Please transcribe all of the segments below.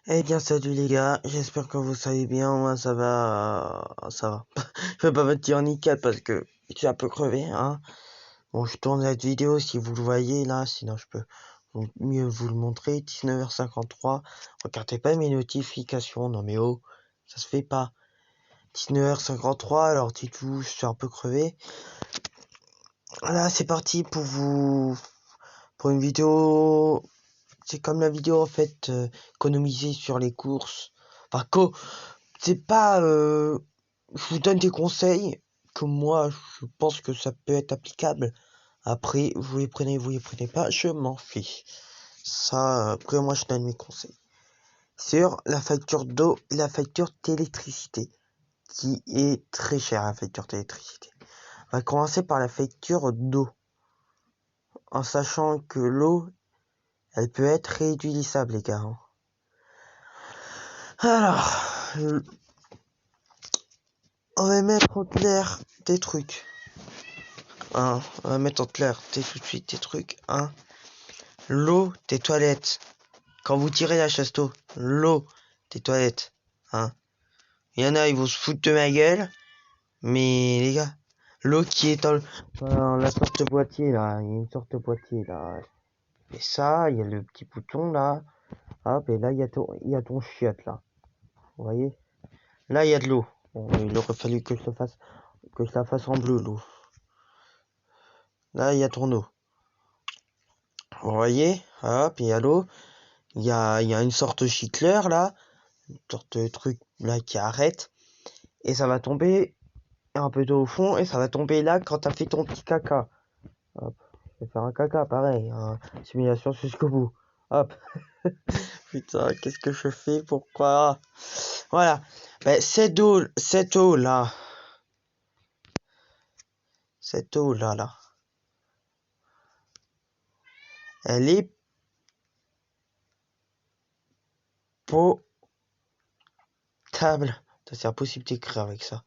Eh bien salut les gars, j'espère que vous allez bien, moi ça va, ça va. Je vais pas me dire nickel parce que je suis un peu crevé, hein. Bon, je tourne cette vidéo si vous le voyez là, sinon je peux mieux vous le montrer. 19h53, regardez pas mes notifications, non mais oh, ça se fait pas. 19h53, alors dites-vous, je suis un peu crevé. Voilà, c'est parti pour une vidéo. C'est comme la vidéo en fait, économiser sur les courses. Enfin, c'est pas je vous donne des conseils que moi je pense que ça peut être applicable. Après vous les prenez pas, je m'en fiche. Ça après moi je donne mes conseils sur la facture d'eau et la facture d'électricité qui est très chère. La facture d'électricité, on va commencer par la facture d'eau en sachant que l'eau elle peut être réutilisable les gars. Alors on va mettre en clair des trucs. On va mettre en clair tout de suite des trucs. L'eau des toilettes. Quand vous tirez la chasse d'eau, l'eau des toilettes. Il y en a, ils vont se foutre de ma gueule. Mais les gars, l'eau qui est dans la sorte de boîtier là, il y a une sorte de boîtier là. Et ça, il y a le petit bouton là. Hop, et là il y a ton chiotte là. Vous voyez? Là il y a de l'eau. Bon, il aurait fallu que je la fasse en bleu l'eau. Là il y a ton eau. Vous voyez? Hop, il y a l'eau. Il y a une sorte de gicleur là, une sorte de truc là qui arrête, et ça va tomber un peu d'eau au fond, et ça va tomber là quand t'as fait ton petit caca. Hop, je vais faire un caca pareil, simulation jusqu'au bout. Hop, putain, qu'est-ce que je fais, pourquoi? Voilà, cette eau là, elle est potable. C'est impossible d'écrire avec ça.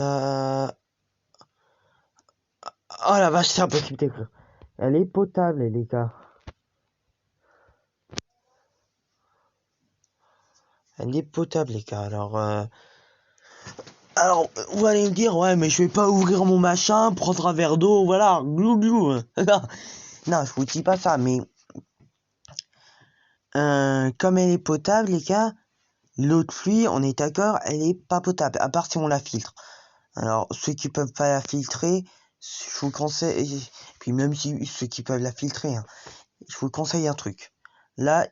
Oh la vache, c'est impossible d'écrire. Elle est potable, les gars. Elle est potable, les gars. Alors, vous allez me dire, ouais, mais je vais pas ouvrir mon machin, prendre un verre d'eau, voilà, glou glou. Non, je vous dis pas ça, mais comme elle est potable, les gars, l'eau de pluie, on est d'accord, elle est pas potable, à part si on la filtre. Alors, ceux qui peuvent pas la filtrer, je vous conseille, puis même si ceux qui peuvent la filtrer, je vous conseille un truc. Là,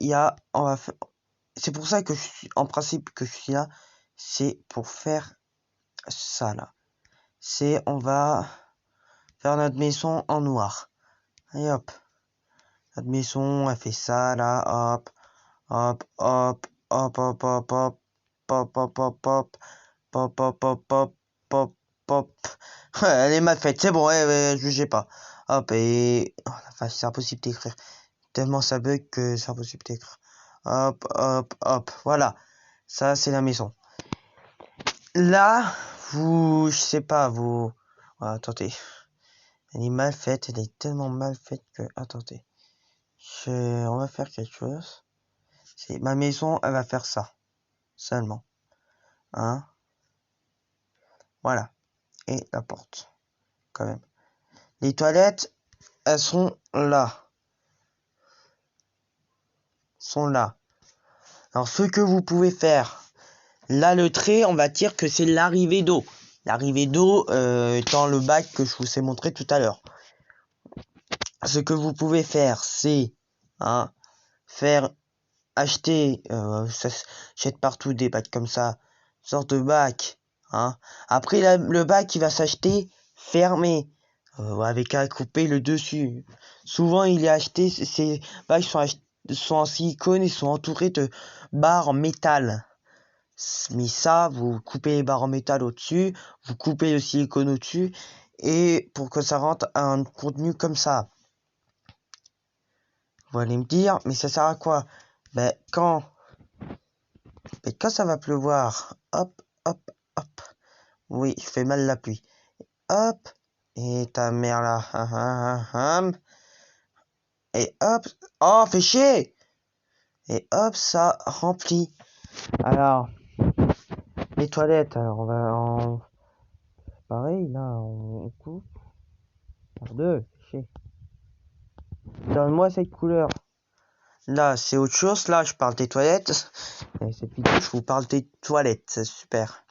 c'est pour ça que en principe, que je suis là, c'est pour faire ça, là. On va faire notre maison en noir. Et hop. Notre maison, elle fait ça, là, hop, hop, hop, hop, hop, hop, hop, hop, hop, hop, hop, pop, pop, pop, pop, pop, pop. Elle est mal faite, c'est bon, jugez pas. Hop, et... Oh la vache, c'est impossible d'écrire. Tellement ça bug que c'est impossible d'écrire. Hop, hop, hop, voilà. Ça, c'est la maison. Là, je sais pas, attendez. Elle est mal faite, elle est tellement mal faite que... Attendez. On va faire quelque chose. Ma maison, elle va faire ça. Seulement. Voilà. Et la porte. Quand même. Les toilettes, elles sont là. Alors, ce que vous pouvez faire. Là, le trait, on va dire que c'est l'arrivée d'eau. L'arrivée d'eau dans le bac que je vous ai montré tout à l'heure. Ce que vous pouvez faire, c'est acheter, ça s'achète partout des bacs comme ça, sorte de bac, Après le bac il va s'acheter fermé, avec à couper le dessus. Souvent il est acheté, ces bacs sont en silicone, ils sont entourés de barres en métal. Mais ça, vous coupez les barres en métal au-dessus, vous coupez le silicone au-dessus, et pour que ça rentre un contenu comme ça. Vous allez me dire, mais ça sert à quoi? Quand ça va pleuvoir, hop, hop, hop. Oui, je fais mal la pluie. Hop, et ta mère là, et hop. Oh, fais chier! Et hop, ça remplit. Alors, les toilettes, alors on va en... Pareil, là, on coupe. Par deux, chier. Donne-moi cette couleur. Là, c'est autre chose. Là, je parle des toilettes. Et cette vidéo, je vous parle des toilettes. C'est super.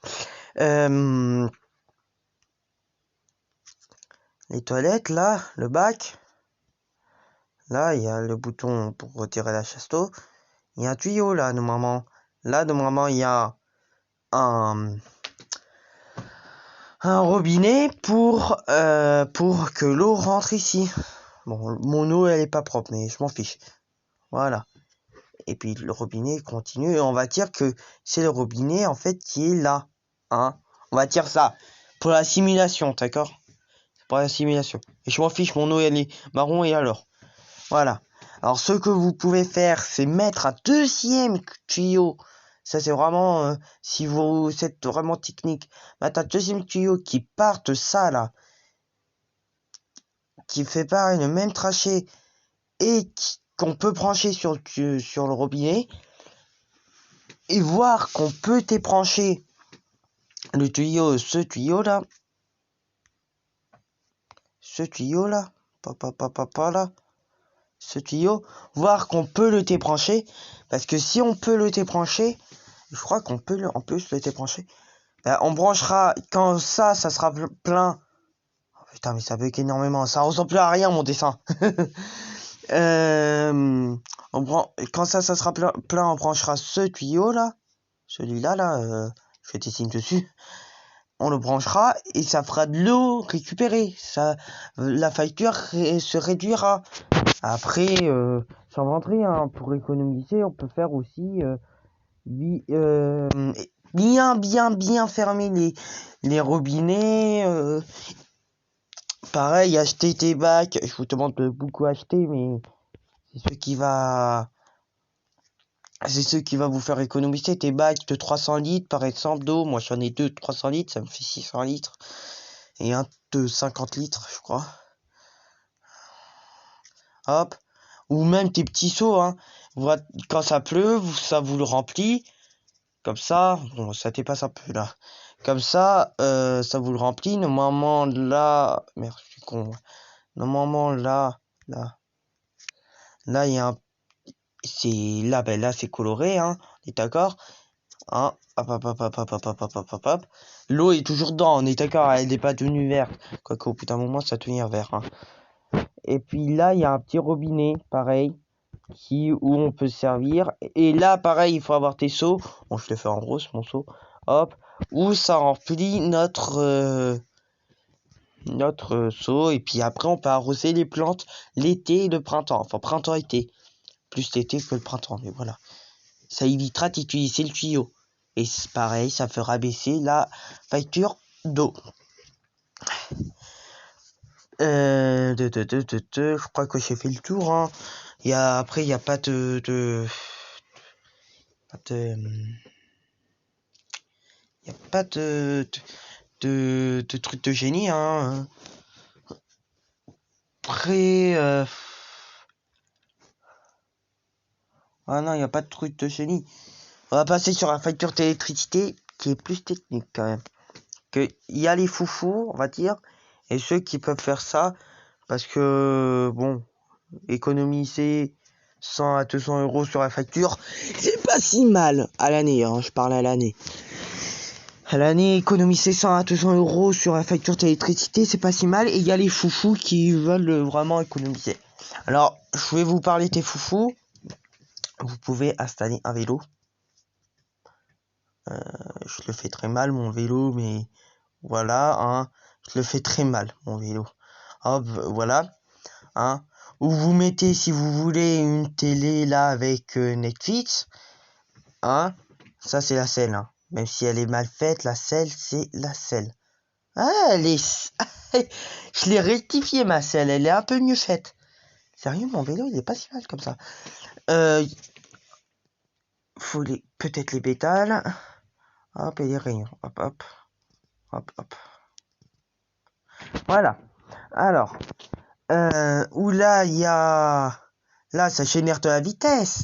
Les toilettes, là, le bac. Là, il y a le bouton pour retirer la chasse-d'eau. Il y a un tuyau, là, normalement. Là, normalement, il y a un robinet pour que l'eau rentre ici. Bon, mon eau, elle est pas propre, mais je m'en fiche. Voilà. Et puis, le robinet continue. Et on va dire que c'est le robinet, en fait, qui est là. Hein. On va dire ça. Pour la simulation, d'accord? Pour la simulation. Et je m'en fiche, mon eau, elle est marron et alors. Voilà. Alors, ce que vous pouvez faire, c'est mettre un deuxième tuyau. Ça, c'est vraiment, si vous êtes vraiment technique, mettre un deuxième tuyau qui part de ça, là, qui fait pareil, le même tracé, et qu'on peut brancher sur le robinet, et voir qu'on peut débrancher le tuyau, ce tuyau-là, là, ce tuyau, voir qu'on peut le débrancher, parce que si on peut le débrancher, je crois qu'on peut en plus le débrancher. Ben, on branchera quand ça sera plein. Oh, putain, mais ça bug énormément. Ça ressemble plus à rien mon dessin. Quand ça sera plein, on branchera ce tuyau là, celui-là là. Je fais des signes dessus. On le branchera et ça fera de l'eau récupérée. Ça, la facture se réduira. Après, j'inventerai hein, pour économiser, on peut faire aussi bien fermer les robinets. Pareil, acheter tes bacs. Je vous demande de beaucoup acheter, mais c'est ce qui va vous faire économiser tes bacs de 300 litres par exemple d'eau. Moi j'en ai deux de 300 litres, ça me fait 600 litres. Et un de 50 litres, je crois. Hop. Ou même tes petits seaux, hein. Quand ça pleut, ça vous le remplit. Comme ça, bon, ça dépasse un peu là. Comme ça, ça vous le remplit. Normalement là, merde, je suis con. Normalement là, il y a un, c'est là, ben là c'est coloré, hein. On est d'accord, hein. Hop. L'eau est toujours dedans, on est d'accord. Elle n'est pas devenue verte. Quoique au bout d'un moment, ça devient vert, hein. Et puis là, il y a un petit robinet, pareil, où on peut se servir. Et là, pareil, il faut avoir tes seaux. Bon, je le fais en rose, mon seau. Hop. Où ça remplit notre seau. Et puis après, on peut arroser les plantes l'été et le printemps. Enfin, printemps-été. Plus l'été que le printemps, mais voilà. Ça évitera d'utiliser le tuyau. Et c'est pareil, ça fera baisser la facture d'eau. Je crois que j'ai fait le tour, hein. Après, il n'y a pas il y a pas de truc de génie, hein. Après, ah non, il n'y a pas de truc de génie. On va passer sur la facture d'électricité qui est plus technique quand même. Il y a les foufous, on va dire, et ceux qui peuvent faire ça, parce que, bon, économiser 100 à 200 euros sur la facture, c'est pas si mal à l'année, hein, je parle à l'année. À l'année, économiser 100 à 200 euros sur la facture d'électricité, c'est pas si mal, et il y a les foufous qui veulent vraiment économiser. Alors, je vais vous parler des foufous. Vous pouvez installer un vélo. Je le fais très mal, mon vélo, mais voilà, hein. Je le fais très mal, mon vélo. Hop, voilà, hein. Ou vous mettez, si vous voulez, une télé là avec Netflix, hein. Ça, c'est la selle, hein. Même si elle est mal faite, la selle, c'est la selle. Ah, elle est... Je l'ai rectifié, ma selle, elle est un peu mieux faite. Sérieux, mon vélo, il est pas si mal comme ça. Faut peut-être les pétales. Hop, et les rayons. Hop. Voilà. Alors, où là, il y a... Là, ça génère de la vitesse.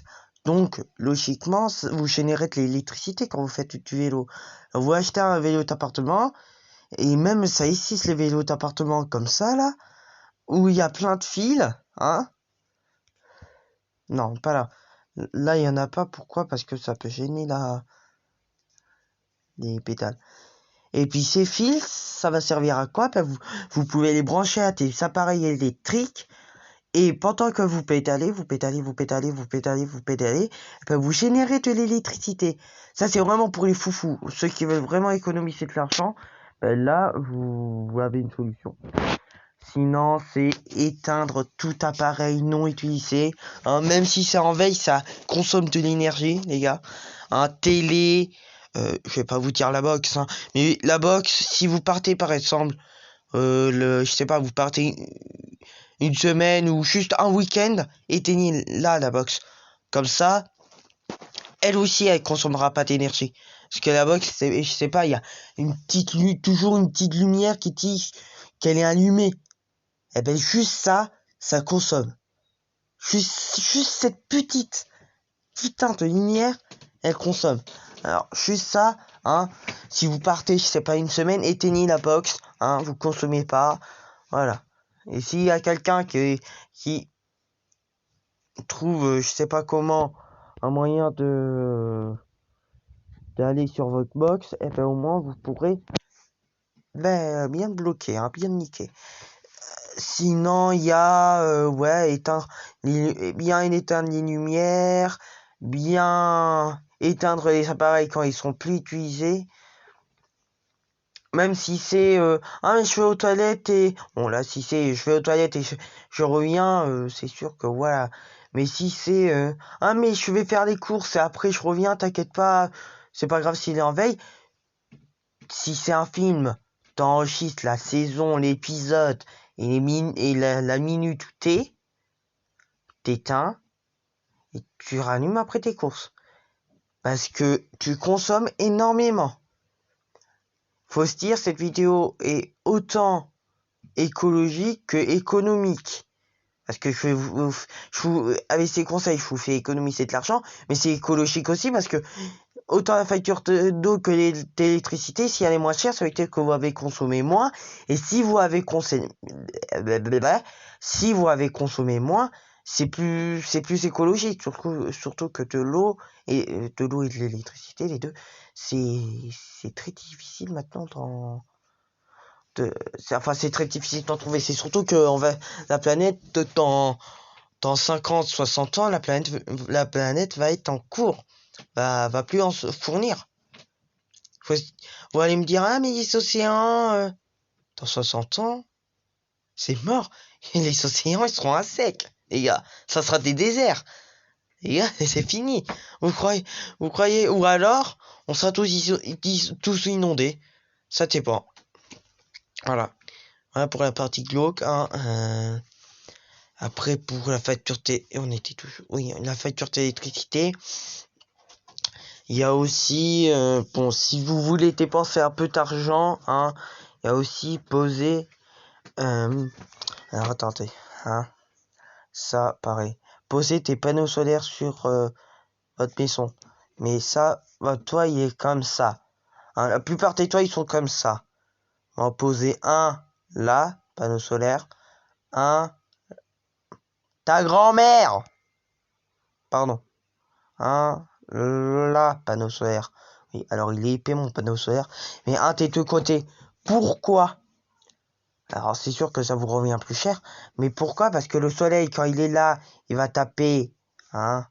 Donc, logiquement, vous générez de l'électricité quand vous faites du vélo. Alors, vous achetez un vélo d'appartement, et même ça existe les vélos d'appartement comme ça, là, où il y a plein de fils, hein. Non, pas là. Là, il y en a pas. Pourquoi? Parce que ça peut gêner les pédales. Et puis ces fils, ça va servir à quoi? Ben, vous pouvez les brancher à des appareils électriques. Et pendant que vous pédalez, ben vous générez de l'électricité. Ça, c'est vraiment pour les foufous. Ceux qui veulent vraiment économiser de l'argent, ben là, vous avez une solution. Sinon, c'est éteindre tout appareil non utilisé. Hein, même si c'est en veille, ça consomme de l'énergie, les gars. Télé, je vais pas vous dire la box, hein, mais la box, si vous partez par exemple, je sais pas, vous partez une semaine ou juste un week-end, éteignez la box. Comme ça, elle aussi, elle consommera pas d'énergie. Parce que la box, je sais pas, il y a toujours une petite lumière qui dit qu'elle est allumée. Eh ben, juste ça consomme. Juste cette petite putain de lumière, elle consomme. Alors, juste ça, hein, si vous partez, je sais pas, une semaine, éteignez la box, hein, vous consommez pas, voilà. Et s'il y a quelqu'un qui trouve, je sais pas comment, un moyen d'aller sur votre box, et ben au moins vous pourrez bien bloquer, hein, bien niquer. Sinon, il y a, bien éteindre les lumières, bien éteindre les appareils quand ils sont plus utilisés. Même si c'est, mais je vais aux toilettes et... Bon, là, si c'est, je vais aux toilettes et je reviens, c'est sûr que voilà. Mais si c'est, mais je vais faire les courses et après je reviens, t'inquiète pas, c'est pas grave s'il est en veille. Si c'est un film, t'enregistres la saison, l'épisode et, la minute où t'éteins et tu rallumes après tes courses. Parce que tu consommes énormément. Faut se dire, cette vidéo est autant écologique que économique. Parce que avec ces conseils, je vous fais économiser de l'argent, mais c'est écologique aussi parce que autant la facture d'eau que l'électricité, si elle est moins chère, ça veut dire que vous avez consommé moins. Et si vous avez consommé moins, c'est plus écologique, surtout que de l'eau et de l'électricité, les deux, c'est très difficile maintenant c'est très difficile d'en trouver. C'est surtout que la planète dans 50, 60 ans, la planète va être en cours, va plus en se fournir. Vous allez me dire, mais les océans, dans 60 ans, c'est mort. Et les océans, ils seront à sec, les gars. Ça sera des déserts. Les gars, c'est fini. Vous croyez, ou alors, on sera tous inondés. Ça dépend. Voilà. Voilà pour la partie glauque, hein. Après, pour la facture la facture d'électricité. Il y a aussi, si vous voulez dépenser un peu d'argent, hein, il y a aussi poser, alors attendez, hein, ça, pareil, poser tes panneaux solaires sur votre maison. Mais ça, votre toit, il est comme ça. Hein, la plupart des toits, ils sont comme ça. On va poser un là, panneau solaire, un ta grand-mère, pardon, un là, panneau solaire. Oui, alors il est épais mon panneau solaire, mais un des deux côtés. Pourquoi? Alors c'est sûr que ça vous revient plus cher, mais pourquoi? Parce que le soleil, quand il est là, il va taper, hein,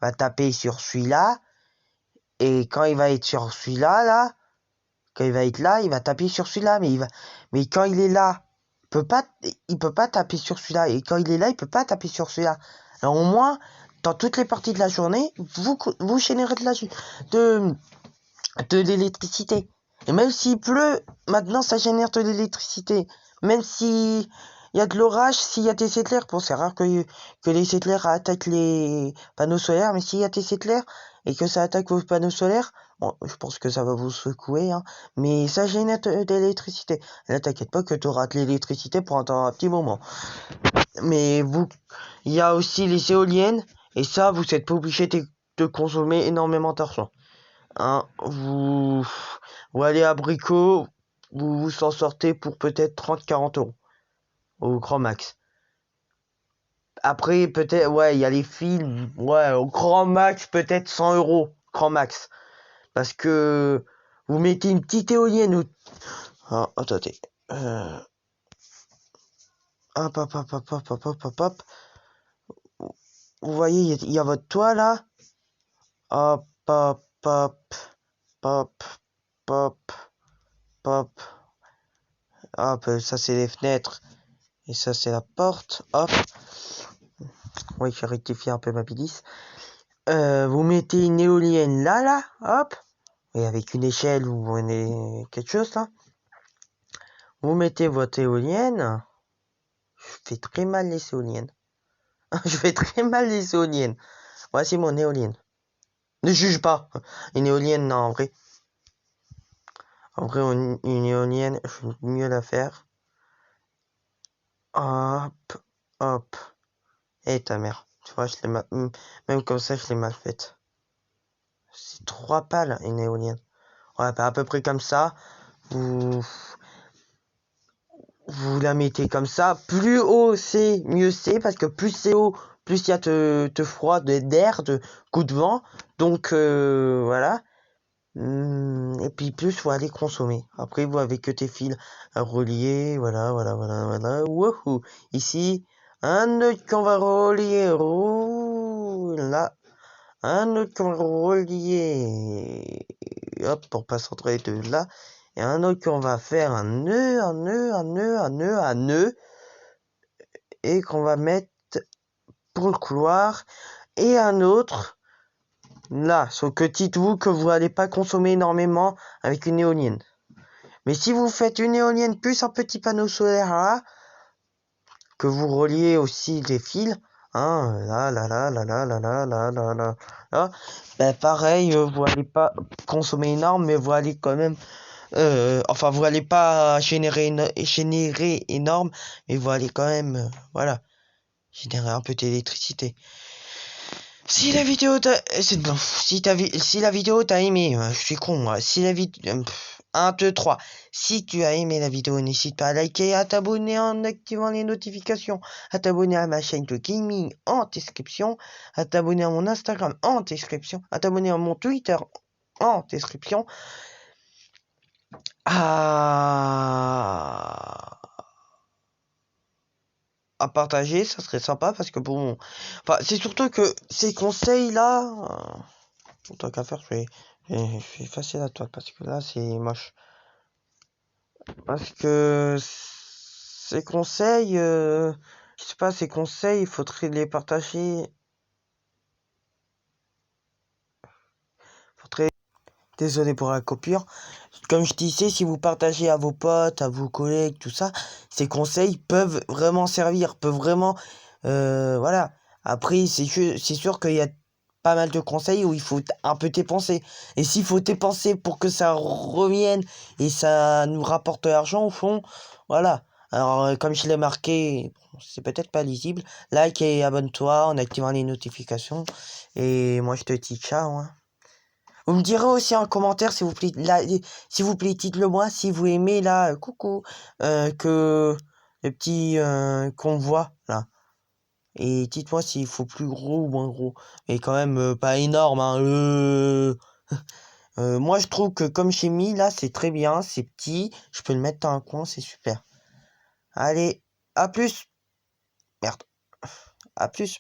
va taper sur celui-là, et quand il va être sur celui-là, là, quand il va être là, il va taper sur celui-là, mais quand il est là, il peut pas taper sur celui-là, et quand il est là, il peut pas taper sur celui-là. Alors au moins, dans toutes les parties de la journée, vous générez de l'électricité. Et même s'il pleut, maintenant ça génère de l'électricité. Même si il y a de l'orage, s'il y a des éclairs, bon c'est rare que les éclairs attaquent les panneaux solaires, mais s'il y a des éclairs et que ça attaque vos panneaux solaires, bon, je pense que ça va vous secouer, hein, mais ça génère de l'électricité. Là t'inquiète pas que tu auras de l'électricité pour un petit moment. Mais il y a aussi les éoliennes. Et ça, vous n'êtes pas obligé de consommer énormément d'argent. Hein, vous allez à Brico, vous vous en sortez pour peut-être 30-40 euros au grand max. Après, peut-être, ouais, il y a les fils, ouais, au grand max, peut-être 100 euros, grand max. Parce que vous mettez une petite éolienne ou... Ah, attendez. Hop, hop, hop, hop, hop, hop, hop, hop, hop. Vous voyez, il y a votre toit là. Hop, hop, hop, hop, hop, hop. Hop, ça c'est les fenêtres. Et ça c'est la porte. Hop. Oui, je vais rectifier un peu ma bilice. Vous mettez une éolienne là, hop. Et avec une échelle ou quelque chose là. Vous mettez votre éolienne. Je fais très mal les éoliennes. Je fais très mal les éoliennes. Voici mon éolienne. Ne juge pas. Une éolienne, non, en vrai. En vrai, une éolienne, je vais mieux la faire. Hop, hop. Et ta mère. Tu vois, même comme ça, je l'ai mal faite. C'est 3 pales, une éolienne. Ouais, bah, à peu près comme ça. Vous la mettez comme ça. Plus haut c'est, mieux c'est. Parce que plus c'est haut, plus il y a de froid, d'air, de coups de vent. Donc, voilà. Et puis plus faut aller consommer. Après vous avez que tes fils à relier, voilà. Wouhou. Ici, un nœud qu'on va relier. Là, un nœud qu'on va relier. Hop, pour pas s'entrer de là. Et un autre qu'on va faire un nœud. Et qu'on va mettre pour le couloir. Et un autre. Là, sauf que dites-vous que vous n'allez pas consommer énormément avec une éolienne. Mais si vous faites une éolienne plus un petit panneau solaire là, que vous reliez aussi les fils, hein, là, ben pareil, vous n'allez pas consommer énorme, mais vous allez quand même, enfin vous n'allez pas générer énorme, mais vous allez quand même, voilà, générer un peu d'électricité. Si la vidéo t'a... C'est bon. Si la vidéo t'a aimé, je suis con, moi. Si la vidéo... 1, 2, 3. Si tu as aimé la vidéo, n'hésite pas à liker, à t'abonner en activant les notifications, à t'abonner à ma chaîne de gaming en description, à t'abonner à mon Instagram en description, à t'abonner à mon Twitter en description, à partager, ça serait sympa parce que bon... Enfin, c'est surtout que ces conseils-là... tant qu'à faire, je vais effacer la toile parce que là c'est moche. Parce que ces conseils, je sais pas, ces conseils, il faudrait les partager. Désolé pour la coupure. Comme je disais, si vous partagez à vos potes, à vos collègues, tout ça, ces conseils peuvent vraiment servir, peuvent vraiment, voilà. Après, c'est sûr qu'il y a pas mal de conseils où il faut un peu dépenser. Et s'il faut dépenser pour que ça revienne et ça nous rapporte de l'argent au fond, voilà. Alors, comme je l'ai marqué, c'est peut-être pas lisible, like et abonne-toi en activant les notifications. Et moi, je te dis ciao, hein. Vous me direz aussi en commentaire, s'il vous plaît, là, s'il vous plaît, dites-le moi si vous aimez là, coucou, que le petit qu'on voit là. Et dites-moi s'il faut plus gros ou moins gros. Mais quand même pas énorme, hein. Moi je trouve que comme j'ai mis là, c'est très bien, c'est petit. Je peux le mettre dans un coin, c'est super. Allez, à plus. Merde. À plus.